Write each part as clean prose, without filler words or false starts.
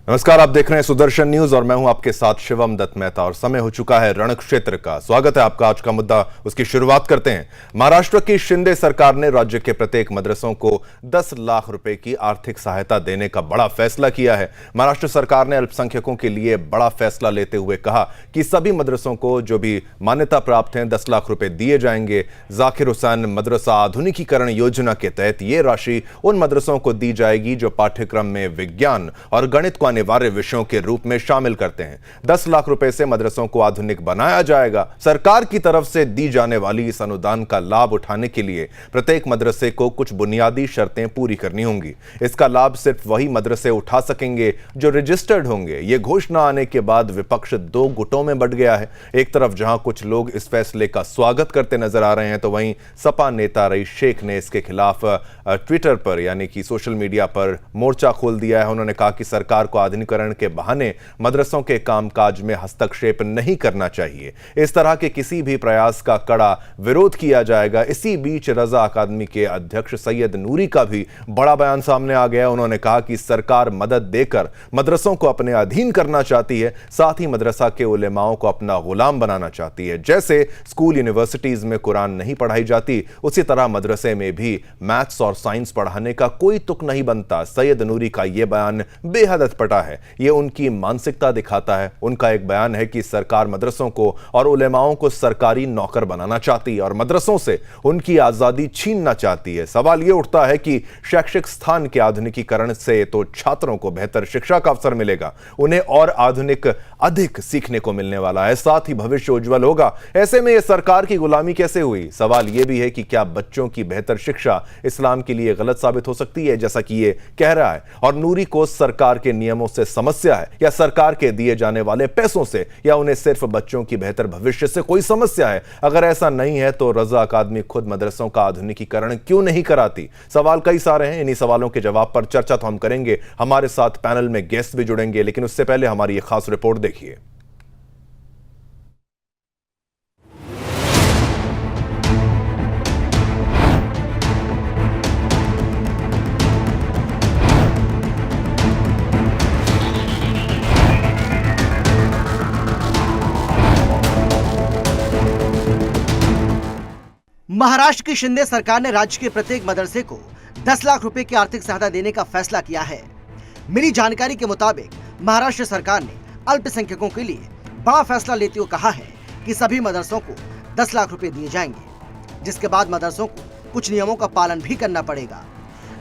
नमस्कार, आप देख रहे हैं सुदर्शन न्यूज और मैं हूं आपके साथ शिवम दत्त मेहता और समय हो चुका है रण क्षेत्र का। स्वागत है आपका। आज का मुद्दा, उसकी शुरुआत करते हैं। महाराष्ट्र की शिंदे सरकार ने राज्य के प्रत्येक मदरसों को 10 लाख रुपए की आर्थिक सहायता देने का बड़ा फैसला किया है। महाराष्ट्र सरकार ने अल्पसंख्यकों के लिए बड़ा फैसला लेते हुए कहा कि सभी मदरसों को जो भी मान्यता प्राप्त हैं 10 लाख रुपए दिए जाएंगे। जाकिर हुसैन मदरसा आधुनिकीकरण योजना के तहत यह राशि उन मदरसों को दी जाएगी जो पाठ्यक्रम में विज्ञान और गणित को अनिवार्य विषयों के रूप में शामिल करते हैं। 10 लाख रुपए से मदरसों को आधुनिक बनाया जाएगा। सरकार की तरफ से दी जाने वाली इस अनुदान का लाभ उठाने के लिए प्रत्येक मदरसे को कुछ बुनियादी शर्तें पूरी करनी होंगी। इसका लाभ सिर्फ वही मदरसे उठा सकेंगे जो रजिस्टर्ड होंगे। यह घोषणा आने के बाद विपक्ष दो गुटों में बंट गया है। एक तरफ जहां कुछ लोग इस फैसले का स्वागत करते नजर आ रहे हैं, तो वहीं सपा नेता रईस शेख ने इसके खिलाफ ट्विटर पर यानी कि सोशल मीडिया पर मोर्चा खोल दिया है। उन्होंने कहा कि सरकार को आधुनिकीकरण के बहाने मदरसों के कामकाज में हस्तक्षेप नहीं करना चाहिए। इस तरह के किसी भी प्रयास का कड़ा विरोध किया जाएगा। इसी बीच रजा अकादमी के अध्यक्ष सैयद नूरी का भी बड़ा बयान सामने आ गया। उन्होंने कहा कि सरकार मदद देकर मदरसों को अपने अधीन करना चाहती है, साथ ही मदरसा के उलेमाओं को अपना गुलाम बनाना चाहती है। जैसे स्कूल यूनिवर्सिटीज में कुरान नहीं पढ़ाई जाती, उसी तरह मदरसे में भी मैथ्स और साइंस पढ़ाने का कोई तुक नहीं बनता। सैयद नूरी का यह बयान बेहद अटपटा है। यह उनकी मानसिकता दिखाता है। उनका एक बयान है कि सरकार मदरसों को और उलेमाओं को सरकारी नौकर बनाना चाहती है और मदरसों से उनकी आजादी छीनना चाहती है। सवाल यह उठता है कि शैक्षिक स्थान के आधुनिकीकरण से तो छात्रों को बेहतर शिक्षा का अवसर मिलेगा, उन्हें और आधुनिक अधिक सीखने को मिलने वाला है, साथ ही भविष्य उज्जवल होगा। ऐसे में यह सरकार की गुलामी कैसे हुई? सवाल यह भी है कि क्या बच्चों की बेहतर शिक्षा इस्लाम के लिए गलत साबित हो सकती है, जैसा कि यह कह रहा है? और नूरी को सरकार के नियमों से समस्या है या सरकार के दिए जाने वाले पैसों से, या उन्हें सिर्फ बच्चों की बेहतर भविष्य से कोई समस्या है? अगर ऐसा नहीं है तो रजा अकादमी खुद मदरसों का आधुनिकीकरण क्यों नहीं कराती? सवाल कई सारे हैं। इन्हीं सवालों के जवाब पर चर्चा तो हम करेंगे। हमारे साथ पैनल में गेस्ट भी जुड़ेंगे, लेकिन उससे पहले हमारी यह खास रिपोर्ट देखिए। महाराष्ट्र की शिंदे सरकार ने राज्य के प्रत्येक मदरसे को 10 लाख रुपए की आर्थिक सहायता देने का फैसला किया है। मिली जानकारी के मुताबिक महाराष्ट्र सरकार ने अल्पसंख्यकों के लिए बड़ा फैसला लेते हुए कहा है कि सभी मदरसों को 10 लाख रुपए दिए जाएंगे, जिसके बाद मदरसों को कुछ नियमों का पालन भी करना पड़ेगा।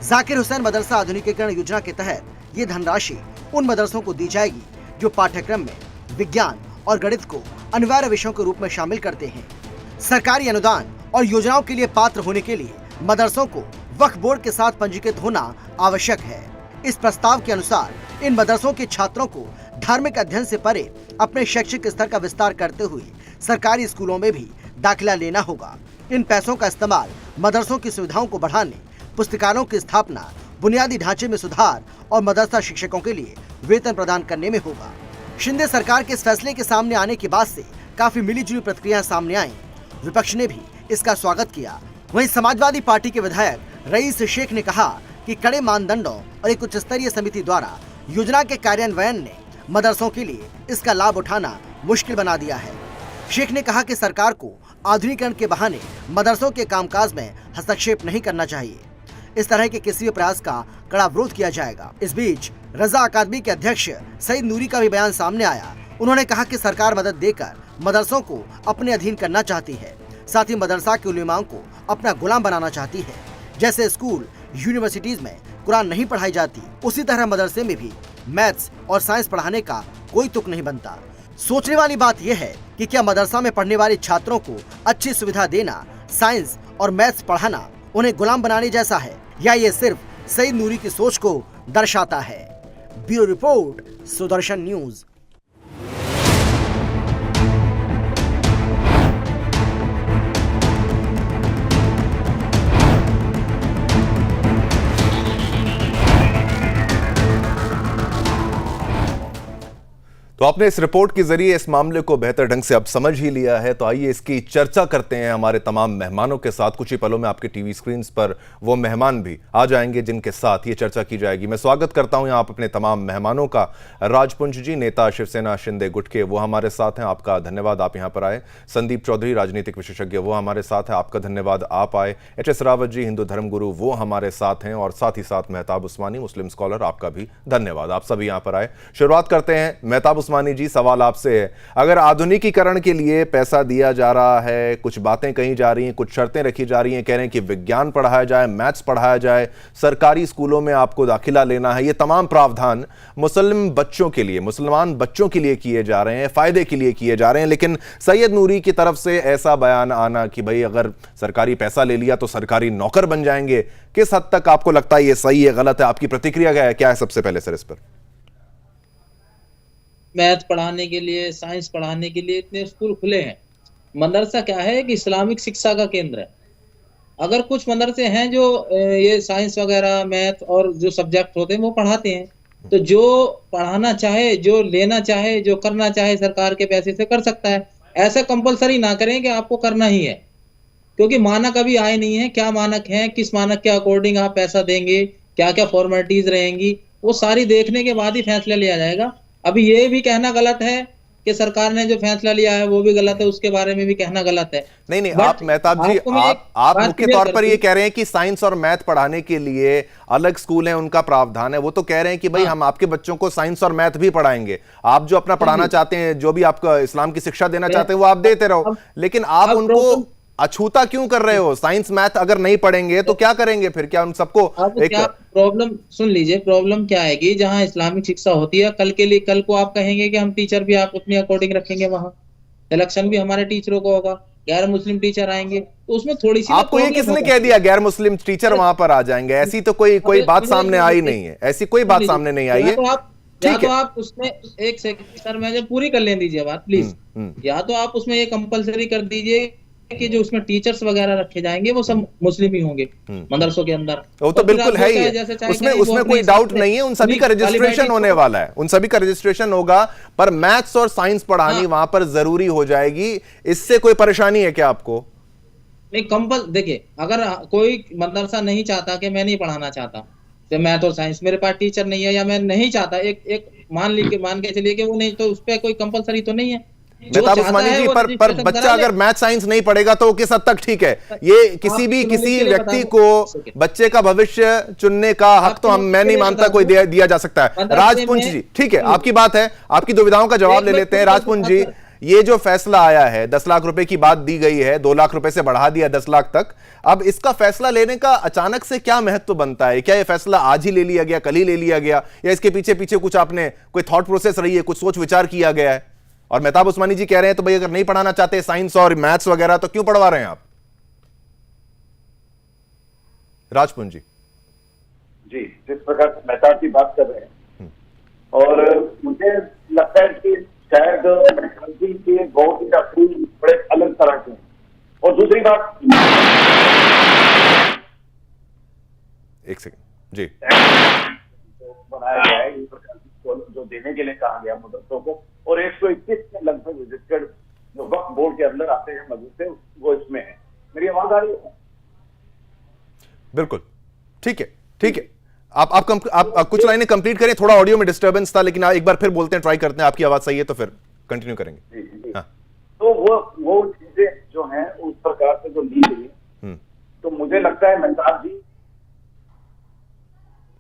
जाकिर हुसैन मदरसा आधुनिकीकरण योजना के तहत ये धनराशि उन मदरसों को दी जाएगी जो पाठ्यक्रम में विज्ञान और गणित को अनिवार्य विषयों के रूप में शामिल करते हैं। सरकारी अनुदान और योजनाओं के लिए पात्र होने के लिए मदरसों को वक्फ बोर्ड के साथ पंजीकृत होना आवश्यक है। इस प्रस्ताव के अनुसार इन मदरसों के छात्रों को धार्मिक अध्ययन से परे अपने शैक्षिक स्तर का विस्तार करते हुए सरकारी स्कूलों में भी दाखिला लेना होगा। इन पैसों का इस्तेमाल मदरसों की सुविधाओं को बढ़ाने, पुस्तकालयों की स्थापना, बुनियादी ढांचे में सुधार और मदरसा शिक्षकों के लिए वेतन प्रदान करने में होगा। शिंदे सरकार के इस फैसले के सामने आने के बाद से काफी मिलीजुली प्रतिक्रियाएं सामने आई। विपक्ष ने भी इसका स्वागत किया। वहीं समाजवादी पार्टी के विधायक रईस शेख ने कहा कि कड़े मानदंडों और एक उच्च स्तरीय समिति द्वारा योजना के कार्यान्वयन ने मदरसों के लिए इसका लाभ उठाना मुश्किल बना दिया है। शेख ने कहा कि सरकार को आधुनिकीकरण के बहाने मदरसों के कामकाज में हस्तक्षेप नहीं करना चाहिए। इस तरह के किसी भी प्रयास का कड़ा विरोध किया जाएगा। इस बीच रजा अकादमी के अध्यक्ष सईद नूरी का भी बयान सामने आया। उन्होंने कहा कि सरकार मदद देकर मदरसों को अपने अधीन करना चाहती है, साथ ही मदरसा के उलेमाओं को अपना गुलाम बनाना चाहती है। जैसे स्कूल यूनिवर्सिटीज में कुरान नहीं पढ़ाई जाती, उसी तरह मदरसे में भी मैथ्स और साइंस पढ़ाने का कोई तुक नहीं बनता। सोचने वाली बात यह है कि क्या मदरसा में पढ़ने वाले छात्रों को अच्छी सुविधा देना, साइंस और मैथ्स पढ़ाना उन्हें गुलाम बनाने जैसा है, या ये सिर्फ सईद नूरी की सोच को दर्शाता है? Bureau report, Sudarshan news. तो आपने इस रिपोर्ट के जरिए इस मामले को बेहतर ढंग से अब समझ ही लिया है, तो आइए इसकी चर्चा करते हैं हमारे तमाम मेहमानों के साथ। कुछ ही पलों में आपके टीवी स्क्रीन पर वो मेहमान भी आ जाएंगे जिनके साथ ये चर्चा की जाएगी। मैं स्वागत करता हूं यहां आप अपने तमाम मेहमानों का। राजपुंज जी, नेता शिवसेना शिंदे गुट के, वो हमारे साथ हैं, आपका धन्यवाद आप यहां पर आए। संदीप चौधरी, राजनीतिक विशेषज्ञ, वो हमारे साथ है, आपका धन्यवाद आप आए। एच.एस. रावत जी, हिंदू धर्मगुरु, वो हमारे साथ हैं, और साथ ही साथ मेहताब उस्मानी, मुस्लिम स्कॉलर, आपका भी धन्यवाद, आप सभी यहां पर आए। शुरुआत करते हैं। मेहताब उस्मानी जी, सवाल आपसे है, अगर आधुनिकीकरण के लिए पैसा दिया जा रहा है, कुछ बातें कही जा रही हैं, कुछ शर्तें रखी जा रही हैं, कह रहे हैं कि विज्ञान पढ़ाया जाए, मैथ्स पढ़ाया जाए, सरकारी स्कूलों में आपको दाखिला लेना है, ये तमाम प्रावधान मुस्लिम बच्चों के लिए, मुसलमान बच्चों के लिए किए जा रहे हैं, फायदे के लिए किए जा रहे हैं, लेकिन सैयद नूरी की तरफ से ऐसा बयान आना कि भाई अगर सरकारी पैसा ले लिया तो सरकारी नौकर बन जाएंगे, किस हद तक आपको लगता है ये सही है, गलत है? आपकी प्रतिक्रिया क्या है सबसे पहले सर इस पर? मैथ पढ़ाने के लिए, साइंस पढ़ाने के लिए इतने स्कूल खुले हैं। मदरसा क्या है कि इस्लामिक शिक्षा का केंद्र है। अगर कुछ मदरसे हैं जो ये साइंस वगैरह, मैथ और जो सब्जेक्ट होते हैं वो पढ़ाते हैं, तो जो पढ़ाना चाहे, जो लेना चाहे, जो करना चाहे सरकार के पैसे से कर सकता है। ऐसा कंपलसरी ना करें कि आपको करना ही है, क्योंकि मानक अभी आए नहीं है। क्या मानक है, किस मानक के अकॉर्डिंग आप पैसा देंगे, क्या क्या फॉर्मेलिटीज रहेंगी, वो सारी देखने के बाद ही फैसला लिया जाएगा। अभी ये भी कहना गलत है कि सरकार ने जो फैसला लिया है वो भी गलत है, उसके बारे में भी कहना गलत है। नहीं, आप मेहताब जी, आप मुख्य तौर पर ये कह रहे हैं कि साइंस और मैथ पढ़ाने के लिए अलग स्कूल है, उनका प्रावधान है। वो तो कह रहे हैं कि भाई हम आपके बच्चों को साइंस और मैथ भी पढ़ाएंगे, आप जो अपना पढ़ाना चाहते हैं, जो भी आपका इस्लाम की शिक्षा देना चाहते हैं वो आप देते रहो, लेकिन आप उनको अछूता क्यों कर रहे हो? साइंस मैथ अगर नहीं पढ़ेंगे तो क्या करेंगे फिर? क्या उन सबको एक प्रॉब्लम सुन लीजिए, प्रॉब्लम क्या आएगी? जहां इस्लामिक शिक्षा होती है, कल को आप कहेंगे कि हम टीचर भी आप अपने अकॉर्डिंग रखेंगे, वहां सिलेक्शन भी हमारे टीचरों को होगा, गैर मुस्लिम टीचर आएंगे, तो उसमें थोड़ी सी आपको ये किसने कह दिया गैर मुस्लिम टीचर वहां पर आ जाएंगे? ऐसी तो कोई बात सामने आई नहीं है, ऐसी कोई बात सामने नहीं आई है। या तो आप उसमें एक सेकंड सर, मैं जब पूरी कर लेने दीजिए बात प्लीज। या तो आप उसमें ये कंपलसरी कर दीजिए कि जो उसमें टीचर्स वगैरह रखे जाएंगे वो सब मुस्लिम ही होंगे मदरसों के अंदर। वो तो बिल्कुल है ही, उसमें कोई डाउट नहीं है। उन सभी का रजिस्ट्रेशन होने वाला है, उन सभी का रजिस्ट्रेशन होगा, पर मैथ्स और साइंस पढ़ानी वहां पर जरूरी हो जाएगी। इससे कोई परेशानी है क्या आपको? नहीं, देखिए, अगर कोई मदरसा नहीं चाहता कि मैं नहीं पढ़ाना चाहता तो मैथ और साइंस, मेरे पास टीचर नहीं है या मैं नहीं चाहता, एक मान के चलिए कि वो नहीं, तो उस पर कोई कंपलसरी तो नहीं है। मेहताब उस्मानी जी, पर बच्चा अगर मैथ साइंस नहीं पढ़ेगा तो किस हद तक ठीक है? ये किसी व्यक्ति को बच्चे का भविष्य चुनने का हक तो मैं नहीं मानता कोई दिया जा सकता है। राजपुंज जी, ठीक है, आपकी बात है, आपकी दुविधाओं का जवाब ले लेते हैं। राजपुंज जी, ये जो फैसला आया है, 10 लाख रुपए की बात दी गई है, 2 लाख रुपए से बढ़ा दिया 10 लाख तक, अब इसका फैसला लेने का अचानक से क्या महत्व बनता है? क्या ये फैसला आज ही ले लिया गया, कल ही ले लिया गया, या इसके पीछे कुछ आपने कोई थॉट प्रोसेस रही है, कुछ सोच विचार किया गया है? और मेहताब उस्मानी जी कह रहे हैं तो भाई अगर नहीं पढ़ाना चाहते साइंस और मैथ्स वगैरह तो क्यों पढ़वा रहे हैं आप? राजपुंज जी, जिस प्रकार से मेहताब जी बात कर रहे हैं, और मुझे लगता है कि शायद मुख्यमंत्री के बहुत ही असूल बड़े अलग तरह के हैं। और दूसरी बात, एक सेकंड जी, बनाया गया है इस प्रकार जो देने के लिए कहा गया मदरसों को, और 121 के लगभग रजिस्टर्ड जो वक्फ बोर्ड के अंदर आते हैं मदरसे, वो इसमें है। मेरी आवाज आ रही है? बिल्कुल ठीक है। आप कुछ लाइनें कंप्लीट करें, थोड़ा ऑडियो में डिस्टर्बेंस था, लेकिन एक बार फिर बोलते हैं, ट्राई करते हैं। आपकी आवाज सही है तो फिर कंटिन्यू करेंगे। जी। हाँ। तो वो चीजें जो हैं उस प्रकार से जो ली गई, तो मुझे लगता है मेहताब जी,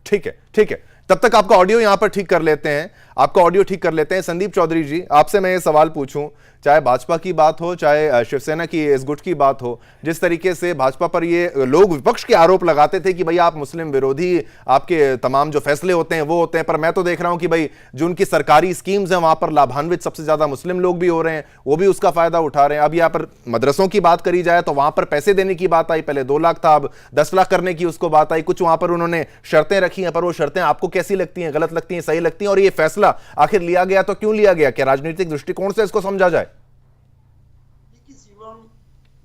ठीक है, तब तक आपका ऑडियो यहां पर ठीक कर लेते हैं। संदीप चौधरी जी, आपसे मैं ये सवाल पूछूं, चाहे भाजपा की बात हो, चाहे शिवसेना की इस गुट की बात हो, जिस तरीके से भाजपा पर ये लोग विपक्ष के आरोप लगाते थे कि भाई आप मुस्लिम विरोधी, आपके तमाम जो फैसले होते हैं वो होते हैं, पर मैं तो देख रहा हूं कि भाई जो उनकी सरकारी स्कीम्स हैं वहां पर लाभान्वित सबसे ज्यादा मुस्लिम लोग भी हो रहे हैं, वो भी उसका फायदा उठा रहे हैं। अब यहाँ पर मदरसों की बात करी जाए तो वहां पर पैसे देने की बात आई, पहले 2 लाख था, अब 10 लाख करने की उसको बात आई। कुछ वहां पर उन्होंने शर्तें रखी हैं, पर वो शर्तें आपको कैसी लगती हैं, गलत लगती हैं, सही लगती हैं? और ये फैसला आखिर लिया गया तो क्यों लिया गया? क्या राजनीतिक दृष्टिकोण से इसको समझा जाए?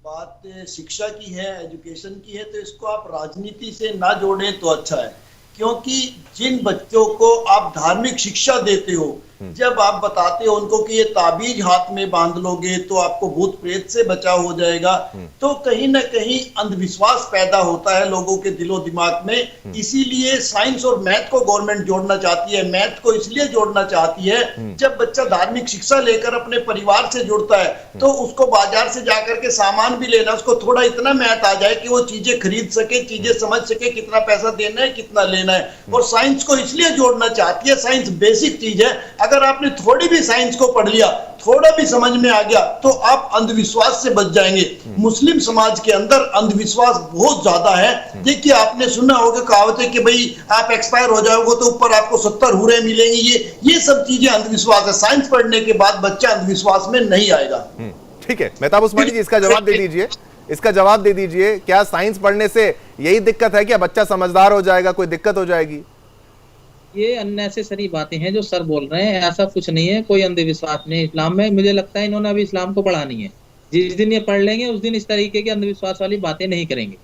बात शिक्षा की है, एजुकेशन की है, तो इसको आप राजनीति से ना जोड़ें तो अच्छा है। क्योंकि जिन बच्चों को आप धार्मिक शिक्षा देते हो, जब आप बताते हो उनको कि ये ताबीज हाथ में बांध लोगे तो आपको भूत प्रेत से बचाव हो जाएगा, तो कहीं ना कहीं अंधविश्वास पैदा होता है लोगों के दिलो दिमाग में। इसीलिए साइंस और मैथ को गवर्नमेंट जोड़ना चाहती है। मैथ को इसलिए जोड़ना चाहती है, जब बच्चा धार्मिक शिक्षा लेकर अपने परिवार से जुड़ता है तो उसको बाजार से जाकर के सामान भी लेना, उसको थोड़ा इतना मैथ आ जाए कि वो चीजें खरीद सके, चीजें समझ सके, कितना पैसा देना है, कितना लेना है। और साइंस को इसलिए जोड़ना चाहती है, साइंस बेसिक चीज है। अगर आपने थोड़ी भी साइंस को पढ़ लिया, थोड़ा भी समझ में आ गया, तो आप अंधविश्वास से बच जाएंगे। मुस्लिम समाज के अंदर अंधविश्वास बहुत ज्यादा है। देखिए, आपने सुना होगा कहावत है कि भाई आप एक्सपायर हो जाओगे तो ऊपर आपको 70 हुरे मिलेंगी। ये सब चीजें अंधविश्वास है। साइंस पढ़ने के बाद बच्चा अंधविश्वास में नहीं आएगा। ठीक है, मेहताब उस्मानी जी, इसका जवाब दे दीजिए, इसका जवाब दे दीजिए। क्या साइंस पढ़ने से यही दिक्कत है, क्या बच्चा समझदार हो जाएगा, कोई दिक्कत हो जाएगी? ये अननेसेसरी बातें हैं जो सर बोल रहे हैं। ऐसा कुछ नहीं है, कोई अंधविश्वास नहीं इस्लाम में। मुझे लगता है इन्होंने अभी इस्लाम को पढ़ा नहीं है। जिस दिन ये पढ़ लेंगे उस दिन इस तरीके की अंधविश्वास वाली बातें नहीं करेंगे,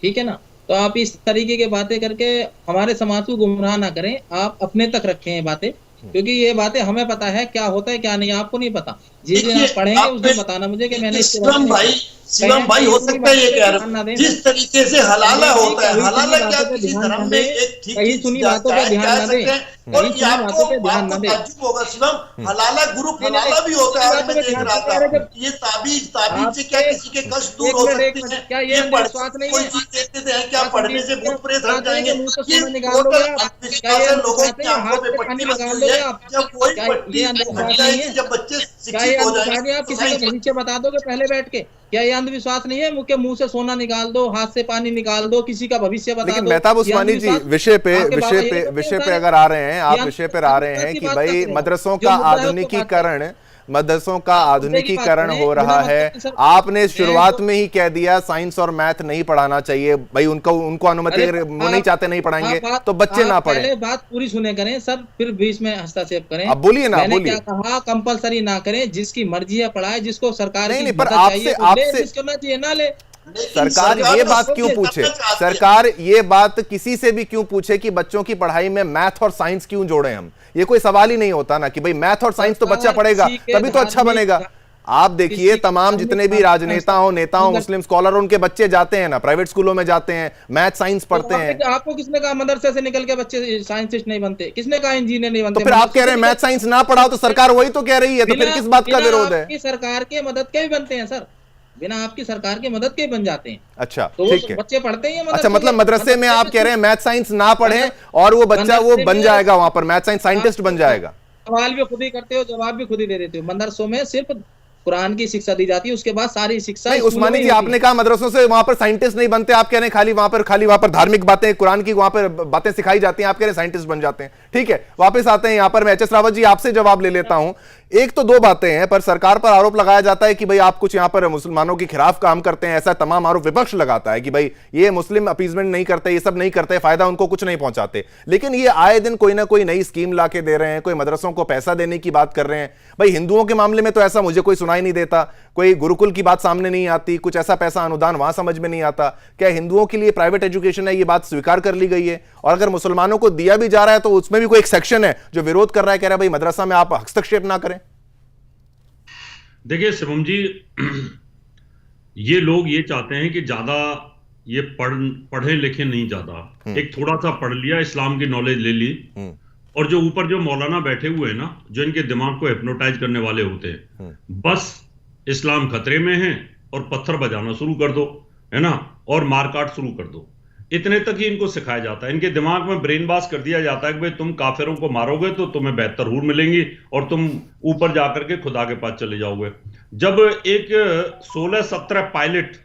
ठीक है ना। तो आप इस तरीके की बातें करके हमारे समाज को गुमराह ना करें, आप अपने तक रखें ये बातें, क्योंकि ये बातें हमें पता है क्या होता है क्या नहीं, आपको नहीं पता। जिस दिन आप पढ़ेंगे उस दिन बताना मुझे कि मैंने शिवम भाई हो सकता है ये कह रहा हूं, जिस तरीके से हलाला होता है, हलाला क्या किसी धर्म में एक ठीक चीज जाता है, कह सकते हैं। और ये आपको ताज्जुब होगा शिवम, हलाला गुरु हलाला भी होता है। आज मैं देख रहा था, ये ताबीज से क्या किसी के कष्ट दूर हो सकते हैं? ये कोई चीज देते हैं क्या, पढ़ने से भूत प्रेत हट जाएंगे? ये टोटल अंधविश्वास है, लोगों की आंखों में पट्टी बंधी हुई है। जब कोई पट्टी हट जाएगी, जब बच्चे शिक्षित हो जाएंगे, आप किसी को भविष्य बता दोगे पहले बैठ के? क्या ये अंधविश्वास नहीं है? मुंह से सोना निकाल दो, हाथ से पानी निकाल दो, किसी का भविष्य बता दो। लेकिन मेहताब उस्मानी जी, विषय पे अगर आ रहे हैं आप, विषय पर आ रहे हैं कि भाई मदरसों का आधुनिकीकरण हो रहा है। आपने शुरुआत में ही कह दिया साइंस और मैथ नहीं पढ़ाना चाहिए भाई, उनको अनुमति, वो नहीं चाहते नहीं पढ़ाएंगे तो बच्चे ना पढ़े। पहले बात पूरी सुने करें सर, फिर बीच में हस्तक्षेप करें। अब बोलिए ना, मैंने क्या कहा, कंपलसरी ना करें, जिसकी मर्जी है पढ़ाए, जिसको सरकार नहीं, पर आपसे ना ले। सरकार ये बात क्यों पूछे, सरकार ये बात किसी से भी क्यों पूछे कि बच्चों की पढ़ाई में मैथ और साइंस क्यों जोड़े हम? ये कोई सवाल ही नहीं होता ना कि भाई मैथ और साइंस तो बच्चा पढ़ेगा तभी तो अच्छा बनेगा। आप देखिए तमाम जितने भी राजनेता हो, नेता हो, मुस्लिम स्कॉलर, उनके बच्चे जाते हैं ना प्राइवेट स्कूलों में जाते हैं, मैथ साइंस पढ़ते हैं। आपको किसने कहा मदरसे से निकल के बच्चे साइंटिस्ट नहीं बनते? किसने कहा इंजीनियर नहीं बनते? तो फिर आप कह रहे हैं मैथ साइंस ना पढ़ाओ, तो सरकार वही तो कह रही है, तो फिर किस बात का विरोध है? सरकार के मदद के भी बनते हैं सर, बिना आपकी सरकार के मदद के बन जाते हैं। अच्छा, तो ठीक है, बच्चे पढ़ते हैं। अच्छा, मतलब मदरसे में आप कह रहे हैं मैथ साइंस ना पढ़े और वो बच्चा वो बन जाएगा, वहां पर मैथ साइंस साइंटिस्ट बन जाएगा। सवाल भी खुद ही करते हो, जवाब भी खुद ही दे देते हो। मदरसों में सिर्फ कुरान की शिक्षा दी जाती है, उसके बाद सारी शिक्षा। उस्मानी जी, आपने कहा मदरसों से वहां पर साइंटिस्ट नहीं बनते, आप कह रहे हैं खाली वहां पर धार्मिक बातें, कुरान की वहां पर बातें सिखाई जाती हैं, आप कह रहे हैं साइंटिस्ट बन जाते हैं। ठीक है, वापस आते हैं यहां पर। मैं एच एस रावत जी आपसे जवाब ले लेता हूं। एक तो दो बातें हैं, पर सरकार पर आरोप लगाया जाता है कि भाई आप कुछ यहां पर मुसलमानों के खिलाफ काम करते हैं, ऐसा तमाम आरोप विपक्ष लगाता है कि भाई ये मुस्लिम अपीजमेंट नहीं करते, ये सब नहीं करते, फायदा उनको कुछ नहीं पहुंचाते। लेकिन ये आए दिन कोई ना कोई नई स्कीम लाके दे रहे हैं, कोई मदरसों को पैसा देने की बात कर रहे हैं। भाई हिंदुओं के मामले में तो ऐसा मुझे कोई सुनाई नहीं देता, कोई गुरुकुल की बात सामने नहीं आती, कुछ ऐसा पैसा अनुदान वहां समझ में नहीं आता। क्या हिंदुओं के लिए प्राइवेट एजुकेशन है, ये बात स्वीकार कर ली गई है? और अगर मुसलमानों को दिया भी जा रहा है तो उसमें भी कोई एक सेक्शन है जो विरोध कर रहा है, कह रहा है भाई मदरसा में आप हस्तक्षेप ना करें। देखिए शिवम जी, ये लोग ये चाहते हैं कि ज्यादा ये पढ़े लिखे नहीं, ज्यादा एक थोड़ा सा पढ़ लिया, इस्लाम की नॉलेज ले ली, और जो ऊपर जो मौलाना बैठे हुए हैं ना, जो इनके दिमाग को हिप्नोटाइज करने वाले होते हैं, बस इस्लाम खतरे में है और पत्थर बजाना शुरू कर दो, है ना, और मारकाट शुरू कर दो, इतने तक ही इनको सिखाया जाता है। इनके दिमाग में ब्रेन वॉश कर दिया जाता है कि भाई तुम काफिरों को मारोगे तो तुम्हें बेहतर हूर मिलेंगी और तुम ऊपर जाकर के खुदा के पास चले जाओगे। जब एक 16-17 पायलट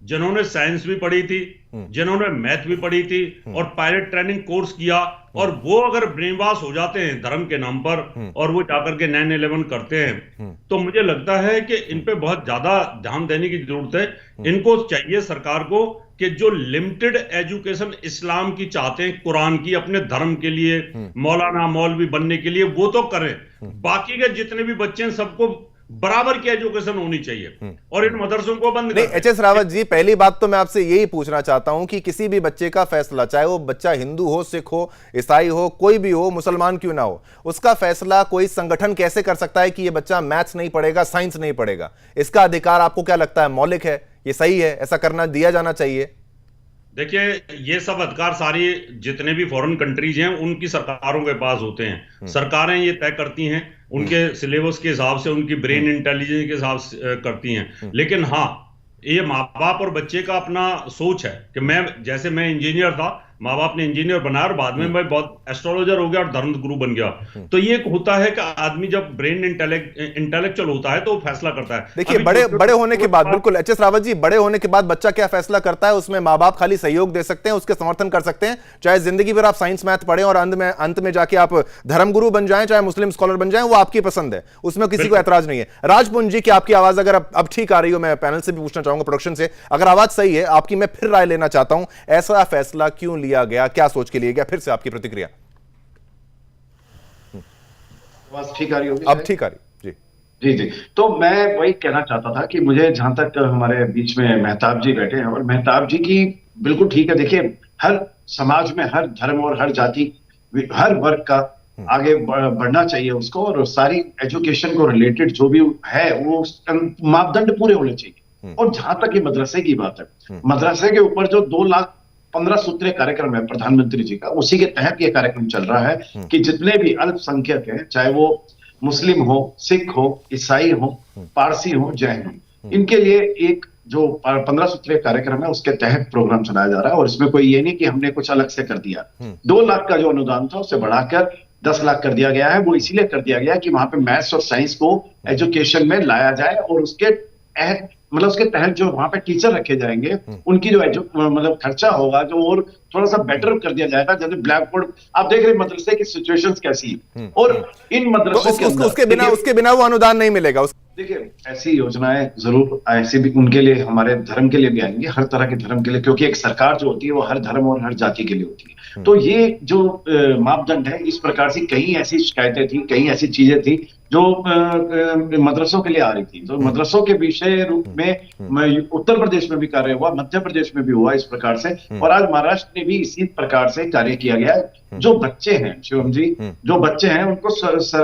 जिन्होंने साइंस भी पढ़ी थी, जिन्होंने मैथ भी पढ़ी थी और पायलट ट्रेनिंग कोर्स किया, और वो अगर ब्रेन वॉश हो जाते हैं धर्म के नाम पर और वो जाकर के 9/11 करते हैं, तो मुझे लगता है कि इन पे बहुत ज्यादा ध्यान देने की जरूरत है। इनको चाहिए सरकार को कि जो लिमिटेड एजुकेशन इस्लाम की चाहते हैं, कुरान की, अपने धर्म के लिए, मौलाना मौलवी बनने के लिए, वो तो करें। बाकी के जितने भी बच्चे हैं सबको बराबर की एजुकेशन होनी चाहिए और इन मदरसों को बंद नहीं, कर एच एस रावत जी, पहली बात तो मैं आपसे यही पूछना चाहता हूं कि किसी भी बच्चे का फैसला, चाहे वो बच्चा हिंदू हो, सिख हो, ईसाई हो, कोई भी हो, मुसलमान क्यों ना हो, उसका फैसला कोई संगठन कैसे कर सकता है कि ये बच्चा मैथ्स नहीं पढ़ेगा, साइंस नहीं पढ़ेगा? इसका अधिकार आपको क्या लगता है मौलिक है, ये सही है, ऐसा करना दिया जाना चाहिए? देखिए, ये सब अधिकार सारी जितने भी फॉरेन कंट्रीज हैं उनकी सरकारों के पास होते हैं। सरकारें ये तय करती हैं, उनके सिलेबस के हिसाब से, उनकी ब्रेन इंटेलिजेंस के हिसाब से करती हैं। लेकिन हाँ, ये माँ बाप और बच्चे का अपना सोच है कि मैं इंजीनियर था, माँ बाप ने इंजीनियर बनाया और बाद में मैं बहुत एस्ट्रोलॉजर हो गया और धर्म गुरु बन गया। तो ये होता है कि आदमी जब ब्रेन इंटेलेक्चुअल होता है तो वो फैसला करता है। देखिए, बड़े होने के बाद, बिल्कुल एच एस रावत जी, बड़े होने के बाद बच्चा क्या फैसला करता है उसमें माँ बाप खाली सहयोग दे सकते हैं, उसके समर्थन कर सकते हैं। चाहे जिंदगी भर आप साइंस मैथ पढ़ें और अंत में जाके आप धर्मगुरु बन जाएं, चाहे मुस्लिम स्कॉलर बन जाएं, वो आपकी पसंद है, उसमें किसी को ऐतराज नहीं है। राजपुंज जी की आपकी आवाज अगर अब ठीक आ रही हो, मैं पैनल से भी पूछना चाहूंगा, प्रोडक्शन से, अगर आवाज सही है आपकी, मैं फिर राय लेना चाहता हूं, ऐसा फैसला क्यों लिया गया, क्या सोच के लिए गया? फिर से आपकी प्रतिक्रिया। आवाज ठीक आ रही होगी? अब ठीक आ रही जी। जी। तो मैं वही कहना चाहता था कि मुझे, जहां तक हमारे बीच में मेहताब जी बैठे हैं, और मेहताब जी की बिल्कुल ठीक है। देखिए, हर समाज में हर धर्म और हर जाति, हर वर्ग का आगे बढ़ना चाहिए उसको, और सारी एजुकेशन को रिलेटेड जो भी है वो मापदंड पूरे होने चाहिए। और जहां तक ये मदरसे की बात है, मदरसे के ऊपर जो 2,15,000 सूत्रीय कार्यक्रम है प्रधानमंत्री जी का, उसी के तहत ये कार्यक्रम चल रहा है कि जितने भी अल्पसंख्यक हैं, चाहे वो मुस्लिम हो, सिख हो, ईसाई हो, पारसी हो, जैन हो, इनके लिए एक जो 15 सूत्रीय कार्यक्रम है उसके तहत प्रोग्राम चलाया जा रहा है। और इसमें कोई ये नहीं कि हमने कुछ अलग से कर दिया। 2 लाख का जो अनुदान था उसे बढ़ाकर 10 लाख कर दिया गया है। वो इसीलिए कर दिया गया है कि वहां पे मैथ्स और साइंस को एजुकेशन में लाया जाए, और उसके उसके तहत जो वहां पे टीचर रखे जाएंगे, उनकी जो मतलब खर्चा होगा जो और थोड़ा सा बेटर कर दिया जाएगा। जैसे ब्लैक बोर्ड, आप देख रहे हैं मदरसे की सिचुएशंस कैसी है, और इन मदरसों के अंदर उसके बिना वो अनुदान नहीं मिलेगा। देखिए, ऐसी योजनाएं जरूर ऐसे भी उनके लिए, हमारे धर्म के लिए भी आएंगे, हर तरह के धर्म के लिए, क्योंकि एक सरकार जो होती है वो हर धर्म और हर जाति के लिए होती है। तो ये जो मापदंड है, इस प्रकार से कई ऐसी शिकायतें थी, कई ऐसी चीजें थी जो मदरसों के लिए आ रही थी। तो मदरसों के विषय रूप में उत्तर प्रदेश में भी कार्य हुआ, मध्य प्रदेश में भी हुआ इस प्रकार से, और आज महाराष्ट्र में भी इसी प्रकार से कार्य किया गया है। जो बच्चे हैं शिवम जी, जो बच्चे हैं उनको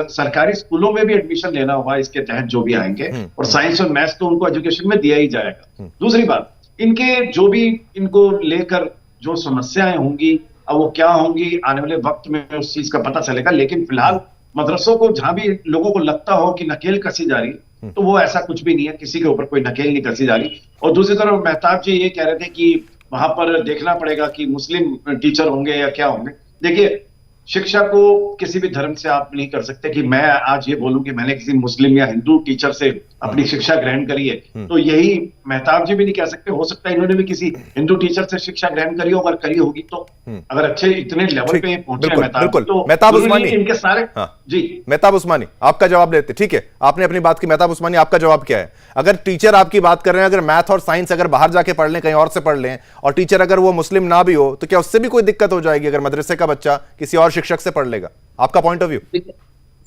सरकारी स्कूलों में भी एडमिशन लेना होगा इसके तहत, जो भी आएंगे, और साइंस और मैथ्स तो उनको एजुकेशन में दिया ही जाएगा। दूसरी बात, इनके जो भी इनको लेकर जो समस्याएं होंगी, अब वो क्या होंगी आने वाले वक्त में उस चीज का पता चलेगा। लेकिन फिलहाल मदरसों को जहां भी लोगों को लगता हो कि नकेल कसी जा रही, तो वो ऐसा कुछ भी नहीं है, किसी के ऊपर कोई नकेल नहीं कसी जा रही। और दूसरी तरफ मेहताब जी ये कह रहे थे कि वहां पर देखना पड़ेगा कि मुस्लिम टीचर होंगे या क्या होंगे। देखिए, शिक्षा को किसी भी धर्म से आप नहीं कर सकते कि मैं आज ये बोलूं कि मैंने किसी मुस्लिम या हिंदू टीचर से अपनी शिक्षा ग्रहण करी है, तो यही मेहताब जी भी नहीं कह सकते। हो सकता है इन्होंने भी किसी हिंदू टीचर से शिक्षा ग्रहण करी हो, अगर करी होगी तो, अगर अच्छे इतने लेवल पे पहुंचे मेहताब, तो मेहताब उस्मानी, इनके सारे जी। मेहताब उस्मानी, आपका जवाब लेते, ठीक है, आपने अपनी बात की। मेहताब उस्मानी, आपका जवाब क्या है? अगर टीचर आपकी बात कर रहे हैं, अगर मैथ और साइंस अगर बाहर जाके पढ़ लें, कहीं और से पढ़ लें, और टीचर अगर वो मुस्लिम ना भी हो, तो क्या उससे भी कोई दिक्कत हो जाएगी अगर मदरसे का बच्चा किसी और शिक्षक से पढ़ लेगा? आपका पॉइंट ऑफ व्यू।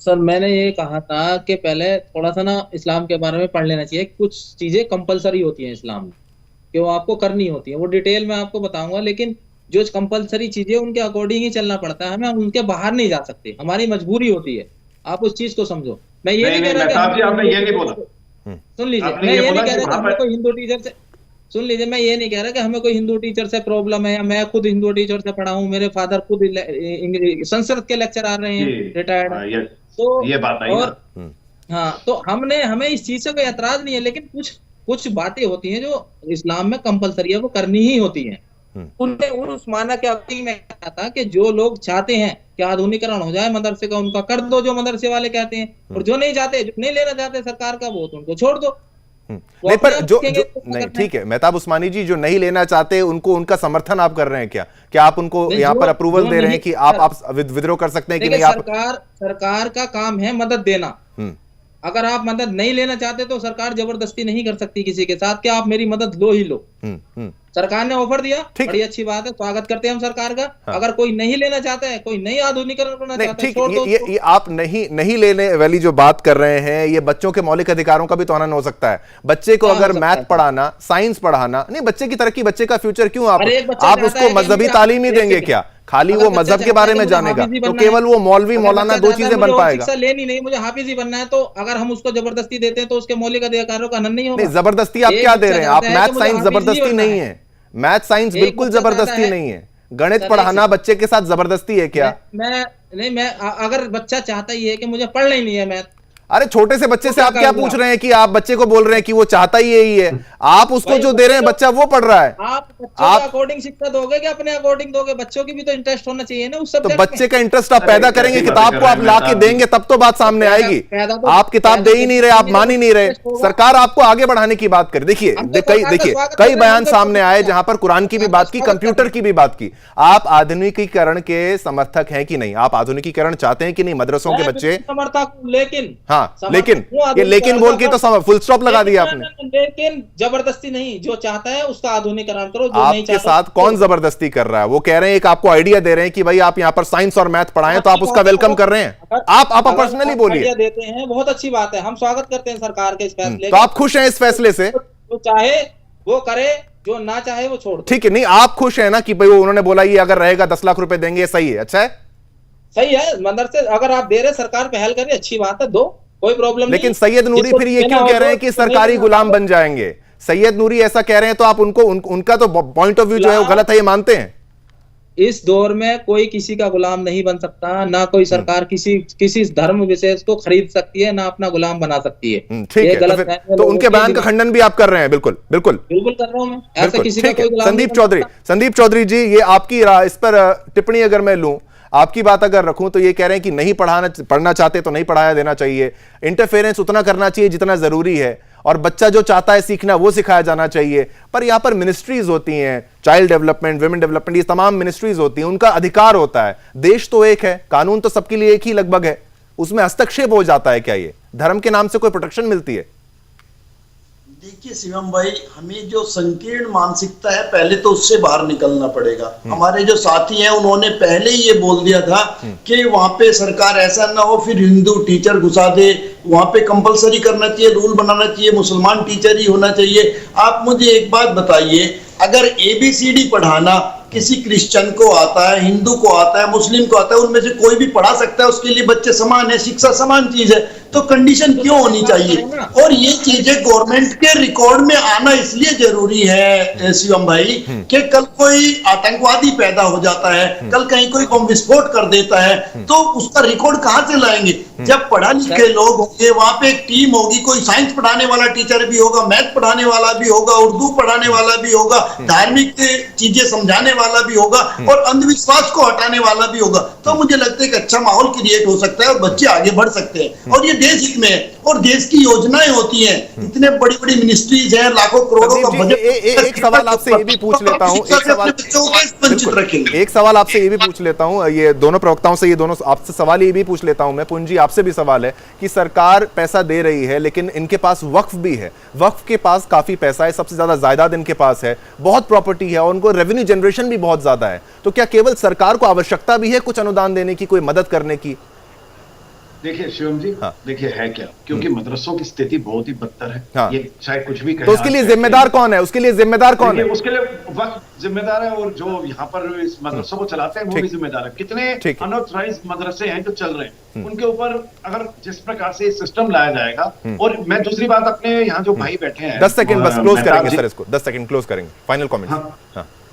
सर, मैंने ये कहा था कि पहले थोड़ा सा ना इस्लाम के बारे में पढ़ लेना चाहिए। कुछ चीजें कंपलसरी होती हैं इस्लाम में, कि वो आपको करनी होती है, वो डिटेल में आपको बताऊंगा। लेकिन जो कंपलसरी चीजें उनके अकॉर्डिंग ही चलना पड़ता है, हमें उनके बाहर नहीं जा सकते, हमारी मजबूरी होती है। आप उस चीज को समझो। मैं ये नहीं कह रहा कि आपने ये नहीं बोला, सुन लीजिए, मैं ये नहीं कह रहा कि हमें कोई हिंदू टीचर से, सुन लीजिए, मैं ये नहीं कह रहा कि हमें कोई हिंदू टीचर से प्रॉब्लम है, या मैं खुद हिंदू टीचर से पढ़ा हूँ, मेरे फादर खुद संस्कृत के लेक्चर आ रहे हैं, रिटायर्ड। तो ये बात आई और हाँ, तो हमें इस चीज से कोई एतराज नहीं है, लेकिन कुछ बातें होती हैं जो इस्लाम में कंपलसरी है, वो करनी ही होती हैं। उनने उस माना के अवधि में कहा था कि जो लोग चाहते हैं कि आधुनिकरण हो जाए मदरसे का, उनका कर दो, जो मदरसे वाले कहते हैं, और जो नहीं चाहते, जो नहीं लेना चाहते सरकार का वोट, उनको छोड़ दो। नहीं, पर जो नहीं, ठीक है मेहताब उस्मानी जी, जो नहीं लेना चाहते उनको, उनका समर्थन आप कर रहे हैं क्या आप उनको यहाँ पर अप्रूवल दे रहे हैं कि आप विद्रोह कर सकते हैं कि नहीं? सरकार का काम है मदद देना, अगर आप मदद नहीं लेना चाहते तो सरकार जबरदस्ती नहीं कर सकती किसी के साथ कि आप मेरी मदद लो ही लो। सरकार ने ऑफर दिया, बड़ी अच्छी बात है, स्वागत करते हैं हम सरकार का। हाँ। अगर कोई नहीं लेना चाहता है, कोई नई आधुनिकीकरण करना चाहता है, छोड़ दो। ये आप नहीं लेने वाली जो बात कर रहे हैं, ये बच्चों के मौलिक अधिकारों का भी तो हनन हो सकता है। बच्चे को अगर मैथ पढ़ाना, साइंस पढ़ाना, नहीं बच्चे की तरक्की, बच्चे का फ्यूचर क्यों आप उसको मजहबी तालीम ही देंगे क्या? खाली वो मजहब के बारे में जानेगा तो केवल वो मौलवी मौलाना दो चीजें बन पाएगा। शिक्षा लेनी नहीं, मुझे हाफिज ही बनना है, तो अगर हम उसको जबरदस्ती देते हैं तो उसके मौलिक अधिकारों का हनन नहीं होगा। नहीं, जबरदस्ती आप क्या दे रहे हैं? आप मैथ साइंस जबरदस्ती नहीं है, मैथ साइंस बिल्कुल जबरदस्ती नहीं है। गणित पढ़ाना बच्चे के साथ जबरदस्ती है क्या? मैं अगर बच्चा चाहता ही है कि मुझे पढ़ना ही नहीं है मैथ, अरे छोटे से बच्चे से आप क्या पूछ रहे हैं कि आप बच्चे को बोल रहे हैं कि वो चाहता ही यही है? आप उसको जो दे रहे हैं बच्चा वो पढ़ रहा है। आप बच्चों के अकॉर्डिंग शिक्षा दोगे कि अपने अकॉर्डिंग दोगे? बच्चों की भी तो इंटरेस्ट होना चाहिए ना उस सब्जेक्ट में। तो बच्चे का इंटरेस्ट आप पैदा करेंगे, किताब को आप ला के देंगे तब तो बात सामने आएगी। आप किताब दे ही नहीं रहे, आप मान ही नहीं रहे, सरकार आपको आगे बढ़ाने की बात करे। देखिए कई बयान सामने आए जहां पर कुरान की भी बात की, कंप्यूटर की भी बात की। आप आधुनिकीकरण के समर्थक हैं कि नहीं? आप आधुनिकीकरण चाहते हैं कि नहीं? मदरसों के बच्चे समर्थक, लेकिन हाँ, लेकिन बोल के तो फुल स्टॉप लगा दिया आपने। लेकिन जबरदस्ती नहीं, जो चाहता है उसका आधुनिकीकरण करो। जो नहीं आपके साथ कौन जबरदस्ती कर रहा है? वो कह रहे हैं, एक आपको आइडिया दे रहे हैं कि भाई आप यहाँ पर साइंस और मैथ पढ़ाएं, तो आप उसका वेलकम कर रहे हैं। आप पर्सनली बोलिए। देते हैं, बहुत अच्छी बात है, हम स्वागत करते हैं सरकार के इस फैसले। तो आप खुश हैं इस फैसले से? जो चाहे वो करे, जो ना चाहे वो छोड़ दे। ठीक है, नहीं आप खुश हैं ना कि भाई उन्होंने बोला ये अगर रहेगा 10 लाख रुपए देंगे, सही है, अच्छा है, सही है। मदरसे अगर आप दे रहे, सरकार पहल करे, अच्छी बात है, दो, कोई प्रॉब्लम नहीं। लेकिन सैयद नूरी फिर ये क्यों कह रहे हैं कि सरकारी गुलाम बन जाएंगे? सैयद नूरी ऐसा कह रहे हैं तो आप उनका तो पॉइंट ऑफ व्यू जो है वो गलत है, ये मानते हैं? इस दौर में कोई किसी का गुलाम नहीं बन सकता, ना कोई सरकार किसी धर्म विशेष को खरीद सकती है, ना अपना गुलाम बना सकती है। ठीक है, तो उनके बयान का खंडन भी आप कर रहे हैं? बिल्कुल बिल्कुल बिल्कुल कर रहा हूं मैं, ऐसा किसी का कोई गुलाम। संदीप चौधरी जी, ये आपकी इस पर टिप्पणी अगर मैं लूं, आपकी बात अगर रखूं तो ये कह रहे हैं कि नहीं पढ़ना चाहते तो नहीं पढ़ाया देना चाहिए, इंटरफेरेंस उतना करना चाहिए जितना जरूरी है, और बच्चा जो चाहता है सीखना वो सिखाया जाना चाहिए। पर यहां पर मिनिस्ट्रीज होती हैं, चाइल्ड डेवलपमेंट, विमेन डेवलपमेंट, ये तमाम मिनिस्ट्रीज होती हैं, उनका अधिकार होता है। देश तो एक है, कानून तो सबके लिए एक ही लगभग है, उसमें हस्तक्षेप हो जाता है क्या? ये धर्म के नाम से कोई प्रोटेक्शन मिलती है? देखिए शिवम भाई, हमें जो संकीर्ण मानसिकता है पहले तो उससे बाहर निकलना पड़ेगा। हमारे जो साथी हैं उन्होंने पहले ही ये बोल दिया था कि वहां पे सरकार ऐसा ना हो फिर हिंदू टीचर घुसा दे, वहां पे कंपलसरी करना चाहिए, रूल बनाना चाहिए, मुसलमान टीचर ही होना चाहिए। आप मुझे एक बात बताइए, अगर ABCD पढ़ाना किसी क्रिश्चियन को आता है, हिंदू को आता है, मुस्लिम को आता है, उनमें से कोई भी पढ़ा सकता है, उसके लिए बच्चे समान है, शिक्षा समान चीज है, तो कंडीशन क्यों होनी चाहिए? और ये चीजें गवर्नमेंट के रिकॉर्ड में आना इसलिए जरूरी है शिवम भाई कि कल कोई आतंकवादी पैदा हो जाता है, कल कहीं कोई बम विस्फोट कर देता है, तो उसका रिकॉर्ड कहां से लाएंगे? जब पढ़ा लिखे लोग होंगे, वहां पे एक टीम होगी, कोई साइंस पढ़ाने वाला टीचर भी होगा, मैथ पढ़ाने वाला भी होगा, उर्दू पढ़ाने वाला भी होगा, धार्मिक चीजें समझाने वाला भी होगा, और अंधविश्वास को हटाने वाला भी होगा। तो मुझे लगता है एक अच्छा माहौल क्रिएट हो सकता है और बच्चे आगे बढ़ सकते हैं, और ये देश हित में है। और देश की योजनाएं होती हैं, इतने बड़ी बड़ी मिनिस्ट्रीज हैं, लाखों करोड़ों का बजट। एक सवाल आपसे ये भी पूछ लेता हूं, एक सवाल आपसे ये भी पूछ लेता हूं, ये दोनों प्रवक्ताओं से, ये दोनों आपसे सवाल ये भी पूछ लेता हूं मैं। पूंजी, आपसे भी सवाल है कि सरकार पैसा दे रही है, लेकिन इनके पास वक्फ भी है, वक्फ के पास काफी पैसा है, सबसे ज्यादा जायदाद इनके पास है, बहुत प्रॉपर्टी है, और उनको रेवेन्यू जनरेशन भी बहुत ज्यादा है। तो क्या केवल सरकार को आवश्यकता भी है कुछ अनुदान देने की, कोई मदद करने की? देखिए शिवम जी, हाँ, देखिए है क्या, क्योंकि मदरसों की स्थिति बहुत ही बदतर है। हाँ, ये चाहे कुछ भी कहे, तो उसके लिए जिम्मेदार कौन है? उसके लिए जिम्मेदार कौन है? उसके लिए वक्त जिम्मेदार है, और जो यहाँ पर इस मदरसों को चलाते हैं वो भी जिम्मेदार है। कितने अनऑथराइज्ड मदरसे हैं जो चल रहे हैं, उनके ऊपर अगर जिस प्रकार से सिस्टम लाया जाएगा। और मैं दूसरी बात, अपने यहाँ जो भाई बैठे हैं, 10 सेकंड बस क्लोज करेंगे सर, इसको 10 सेकंड क्लोज करेंगे, फाइनल कमेंट।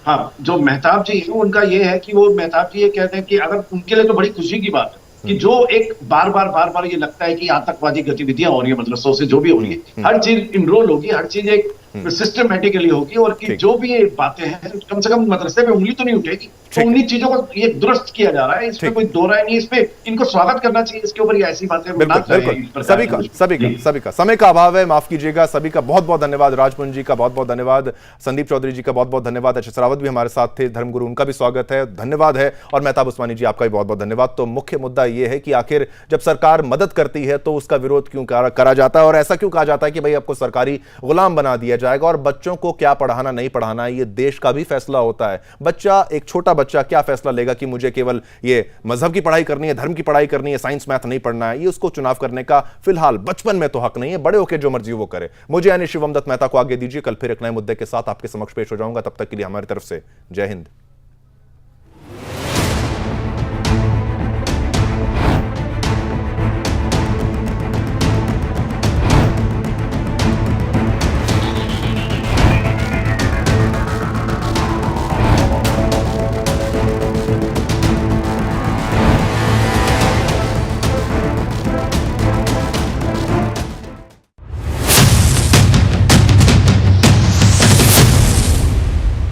हाँ, जो मेहताब जी है उनका ये है कि वो मेहताब जी ये कहते हैं कि अगर उनके लिए तो बड़ी खुशी की बात है कि जो एक बार बार ये लगता है कि आतंकवादी गतिविधियां हो रही है मदरसों से, जो भी हो रही है, हर चीज इनरोल होगी, हर चीज एक सिस्टमेटिकली होगी, और कि जो भी ये बातें हैं कम से कम मदरसे पे उंगली तो नहीं उठेगी। तो उन्हीं चीजों को ये दुरुस्त किया जा रहा है, इसमें कोई दो राय नहीं, इसमें इनको स्वागत करना चाहिए, इसके ऊपर ये ऐसी बातें ना करें। बिल्कुल, सभी का समय का अभाव है, माफ कीजिएगा। सभी का बहुत बहुत धन्यवाद। राजपुंज जी का बहुत बहुत धन्यवाद, संदीप चौधरी जी का बहुत बहुत धन्यवाद, एच एस रावत भी हमारे साथ थे, धर्मगुरु उनका भी स्वागत है, धन्यवाद है, और मेहताब उस्मानी जी आपका भी बहुत बहुत धन्यवाद। तो मुख्य मुद्दा यह है कि आखिर जब सरकार मदद करती है तो उसका विरोध क्यों करा जाता है, और ऐसा क्यों कहा जाता है कि भाई आपको सरकारी गुलाम बना दिया जाएगा, और बच्चों को क्या पढ़ाना नहीं पढ़ाना ये देश का भी फैसला होता है। बच्चा, एक छोटा बच्चा क्या फैसला लेगा कि मुझे केवल ये मजहब की पढ़ाई करनी है, धर्म की पढ़ाई करनी है, साइंस मैथ नहीं पढ़ना है, ये उसको चुनाव करने का फिलहाल बचपन में तो हक नहीं है। बड़े होकर जो मर्जी वो करे। मुझे यानी शिवम दत्त मेहता को आगे दीजिए, कल फिर एक नए मुद्दे के साथ आपके समक्ष पेश हो जाऊंगा। तब तक के लिए हमारी तरफ से जय हिंद।